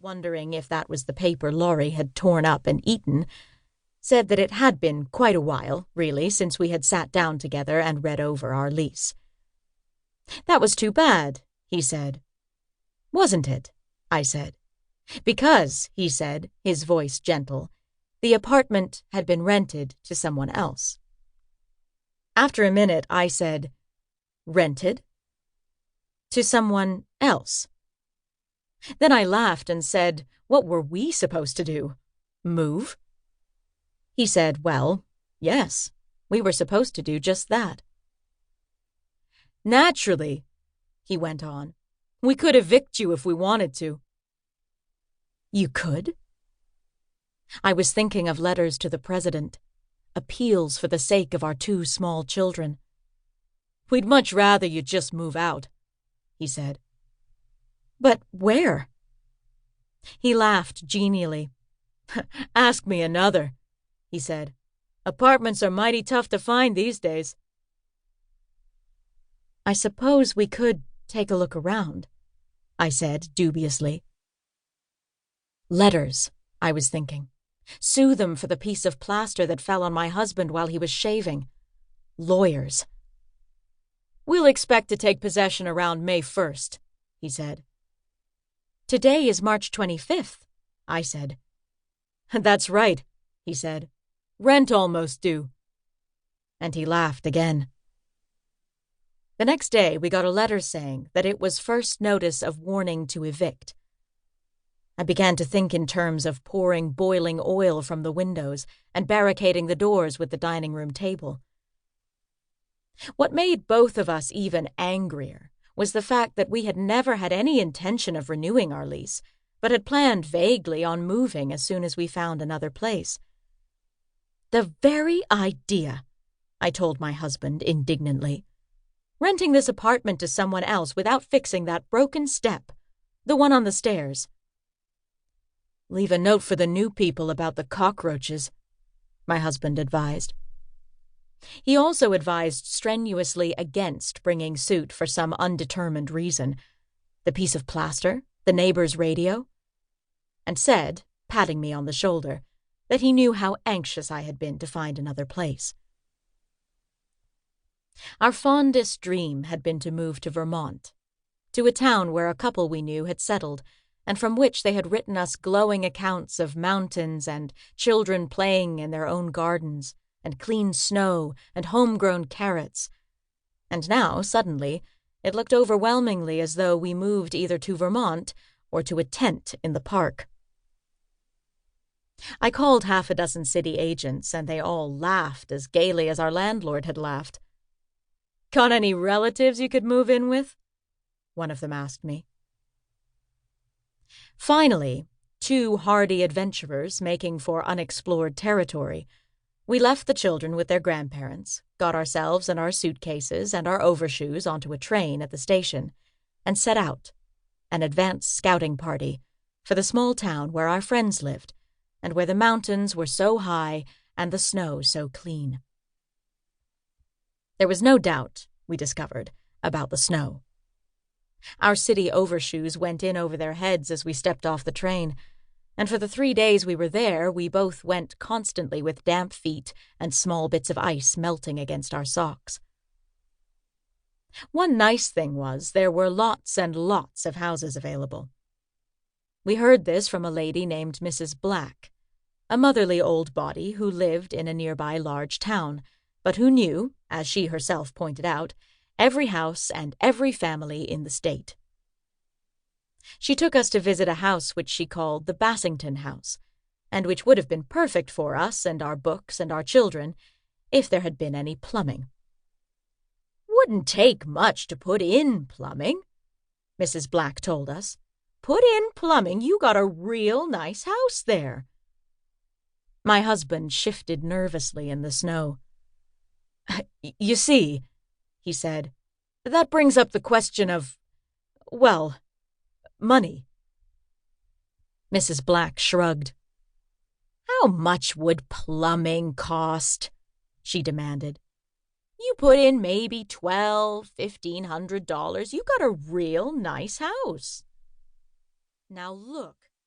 wondering if that was the paper Laurie had torn up and eaten, said that it had been quite a while, really, since we had sat down together and read over our lease. "That was too bad," he said. "Wasn't it?" I said. "Because," he said, his voice gentle, "the apartment had been rented to someone else." After a minute, I said, "Rented?" "To someone else." Then I laughed and said, what were we supposed to do? Move? He said, well, yes, we were supposed to do just that. "Naturally," he went on, "we could evict you if we wanted to." You could? I was thinking of letters to the president, appeals for the sake of our 2 small children. "We'd much rather you just move out," he said. "But where?" He laughed genially. "Ask me another," he said. "Apartments are mighty tough to find these days." "I suppose we could take a look around," I said dubiously. Letters, I was thinking. Sue them for the piece of plaster that fell on my husband while he was shaving. Lawyers. "We'll expect to take possession around May 1st, he said. "Today is March 25th, I said. "That's right," he said. "Rent almost due." And he laughed again. The next day we got a letter saying that it was first notice of warning to evict. I began to think in terms of pouring boiling oil from the windows and barricading the doors with the dining room table. What made both of us even angrier was the fact that we had never had any intention of renewing our lease, but had planned vaguely on moving as soon as we found another place. "The very idea," I told my husband indignantly. "Renting this apartment to someone else without fixing that broken step, the one on the stairs." "Leave a note for the new people about the cockroaches," my husband advised. He also advised strenuously against bringing suit for some undetermined reason, the piece of plaster, the neighbor's radio, and said, patting me on the shoulder, that he knew how anxious I had been to find another place. Our fondest dream had been to move to Vermont, to a town where a couple we knew had settled, and from which they had written us glowing accounts of mountains and children playing in their own gardens, and clean snow and homegrown carrots. And now, suddenly, it looked overwhelmingly as though we moved either to Vermont or to a tent in the park. I called 6 city agents, and they all laughed as gaily as our landlord had laughed. "Got any relatives you could move in with?" one of them asked me. Finally, 2 hardy adventurers making for unexplored territory, we left the children with their grandparents, got ourselves and our suitcases and our overshoes onto a train at the station, and set out, an advance scouting party, for the small town where our friends lived, and where the mountains were so high and the snow so clean. There was no doubt, we discovered, about the snow. Our city overshoes went in over their heads as we stepped off the train, and for the 3 days we were there, we both went constantly with damp feet and small bits of ice melting against our socks. One nice thing was there were lots and lots of houses available. We heard this from a lady named Mrs. Black, a motherly old body who lived in a nearby large town, but who knew, as she herself pointed out, every house and every family in the state. She took us to visit a house which she called the Bassington House, and which would have been perfect for us and our books and our children if there had been any plumbing. "Wouldn't take much to put in plumbing," Mrs. Black told us. "Put in plumbing, you got a real nice house there." My husband shifted nervously in the snow. "You see," he said, "that brings up the question of, well, money." Mrs. Black shrugged. "How much would plumbing cost?" she demanded. "You put in maybe $1,200–$1,500, you got a real nice house." "Now look,"